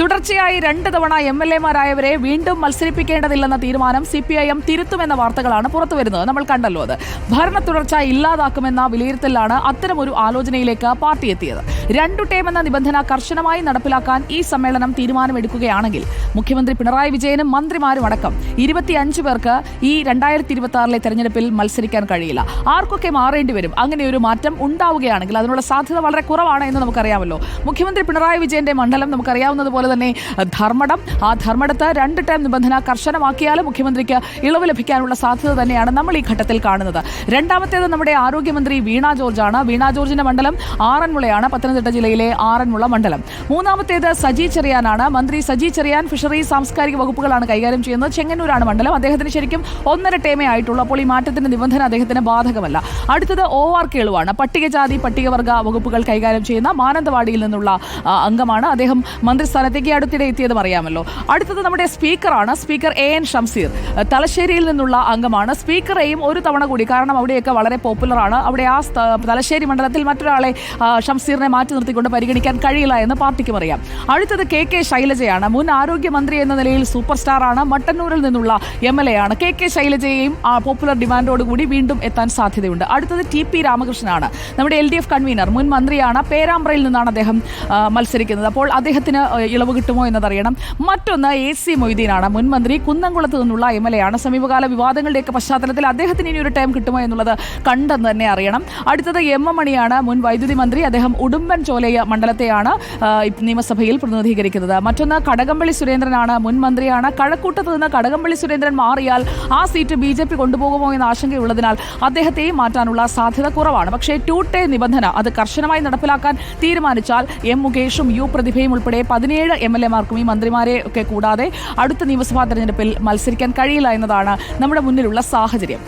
തുടർച്ചയായി 2 തവണ MLA-മാരായവരെ വീണ്ടും മത്സരിപ്പിക്കേണ്ടതില്ലെന്ന തീരുമാനം CPIM തിരുത്തുമെന്ന വാർത്തകളാണ് പുറത്തുവരുന്നത്. നമ്മൾ കണ്ടല്ലോ അത്. ഭരണ തുടർച്ച ഇല്ലാതാക്കുമെന്ന വിലയിരുത്തലാണ് അത്തരമൊരു ആലോചനയിലേക്ക് പാർട്ടി എത്തിയത്. 2 ടേം എന്ന നിബന്ധന കർശനമായി നടപ്പിലാക്കാൻ ഈ സമ്മേളനം തീരുമാനമെടുക്കുകയാണെങ്കിൽ മുഖ്യമന്ത്രി പിണറായി വിജയനും മന്ത്രിമാരും അടക്കം 25 പേർക്ക് ഈ 2026 തെരഞ്ഞെടുപ്പിൽ മത്സരിക്കാൻ കഴിയില്ല. ആർക്കൊക്കെ മാറേണ്ടി വരും? അങ്ങനെ ഒരു മാറ്റം ഉണ്ടാവുകയാണെങ്കിൽ അതിനുള്ള സാധ്യത വളരെ കുറവാണ് എന്ന് നമുക്കറിയാമല്ലോ. മുഖ്യമന്ത്രി പിണറായി വിജയന്റെ മണ്ഡലം നമുക്കറിയാവുന്നതുപോലെ തന്നെ ധർമ്മടം. ആ ധർമ്മടത്ത് 2 ടേം നിബന്ധന കർശനമാക്കിയാലും മുഖ്യമന്ത്രിക്ക് ഇളവ് ലഭിക്കാനുള്ള സാധ്യത തന്നെയാണ് നമ്മൾ ഈ ഘട്ടത്തിൽ കാണുന്നത്. രണ്ടാമത്തേത് നമ്മുടെ ആരോഗ്യമന്ത്രി വീണ ജോർജാണ്. വീണ ജോർജിന്റെ മണ്ഡലം ആറന്മുളയാണ്, പത്തനംതിട്ട ജില്ലയിലെ ആറന്മുള മണ്ഡലം. മൂന്നാമത്തേത് സജി ചെറിയാനാണ്. മന്ത്രി സജി ചെറിയാൻ ഫിഷറീസ്, സാംസ്കാരിക വകുപ്പുകളാണ് കൈകാര്യം ചെയ്യുന്നത്. ചെങ്ങന്നൂരാണ് മണ്ഡലം. അദ്ദേഹത്തിന് ശരിക്കും 1.5 ടേമേ ആയിട്ടുള്ളൂ. അപ്പോൾ ഈ മാറ്റത്തിന്റെ നിബന്ധന അദ്ദേഹത്തിന് ബാധകമല്ല. അടുത്തത് OR കേളുവാണ്. പട്ടികജാതി പട്ടികവർഗ വകുപ്പുകൾ കൈകാര്യം ചെയ്യുന്ന മാനന്തവാടിയിൽ നിന്നുള്ള അംഗമാണ്. അദ്ദേഹം മന്ത്രിസ്ഥാനത്തേക്ക് അടുത്തിടെ എത്തിയതും അറിയാമല്ലോ. അടുത്തത് നമ്മുടെ സ്പീക്കറാണ്. സ്പീക്കർ AN ഷംസീർ തലശ്ശേരിയിൽ നിന്നുള്ള അംഗമാണ്. സ്പീക്കറെയും ഒരു തവണ കൂടി, കാരണം അവിടെയൊക്കെ വളരെ പോപ്പുലറാണ്, അവിടെ ആ തലശ്ശേരി മണ്ഡലത്തിൽ മറ്റൊരാളെ ഷംസീറിനെ മാറ്റി നിർത്തിക്കൊണ്ട് പരിഗണിക്കാൻ കഴിയില്ല എന്ന് പാർട്ടിക്കും അറിയാം. അടുത്തത് KK ശൈലജയാണ്. മുൻ ആരോഗ്യമന്ത്രി എന്ന നിലയിൽ സൂപ്പർ സ്റ്റാറാണ്. മട്ടന്നൂരിൽ നിന്നുള്ള MLA ആണ്. KK ശൈലജയെയും പോപ്പുലർ ഡിമാൻഡോടുകൂടി വീണ്ടും എത്താൻ സാധ്യതയുണ്ട്. അടുത്തത് TP രാമകൃഷ്ണനാണ്. നമ്മുടെ LDF കൺവീനർ, മുൻ മന്ത്രിയാണ്. പേരാമ്പ്രയിൽ നിന്നാണ് അദ്ദേഹം മത്സരിക്കുന്നത്. അപ്പോൾ അദ്ദേഹത്തിന് ഇളവ് കിട്ടുമോ എന്നതറിയണം. മറ്റൊന്ന് AC മൊയ്തീനാണ്. മുൻ മന്ത്രി, കുന്നംകുളത്ത് നിന്നുള്ള MLA ആണ്. സമീപകാല വിവാദങ്ങളുടെയൊക്കെ പശ്ചാത്തലത്തിൽ അദ്ദേഹത്തിന് ഇനി ഒരു ടൈം കിട്ടുമോ എന്നുള്ളത് കണ്ടെന്ന് തന്നെ അറിയണം. അടുത്തത് M മണിയാണ്. മുൻ വൈദ്യുതി മന്ത്രി. അദ്ദേഹം ഉടുമ്പൻ ചോലയ മണ്ഡലത്തെയാണ് നിയമസഭയിൽ പ്രതിനിധീകരിക്കുന്നത്. മറ്റൊന്ന് കടകംപള്ളി സുരേന്ദ്രനാണ്. മുൻ മന്ത്രിയാണ്. കഴക്കൂട്ടത്ത് നിന്ന് കടകംപള്ളി സുരേന്ദ്രൻ മാറിയാൽ ആ സീറ്റ് BJP കൊണ്ടുപോകുമോ എന്ന ആശങ്കയുള്ളതിനാൽ അദ്ദേഹത്തെയും മാറ്റാനുള്ള സാധ്യത കുറവാണ്. പക്ഷേ 2 ടേം നിബന്ധന അത് കർശനമായി നടപ്പിലാക്കാൻ തീരുമാനിച്ചാൽ M മുകേഷും U പ്രതിഭയും ഉൾപ്പെടെ 17 MLA-മാർക്കും ഈ മന്ത്രിമാരെ ഒക്കെ കൂടാതെ അടുത്ത നിയമസഭാ തെരഞ്ഞെടുപ്പിൽ മത്സരിക്കാൻ കഴിയില്ല എന്നതാണ് നമ്മുടെ മുന്നിലുള്ള സാഹചര്യം.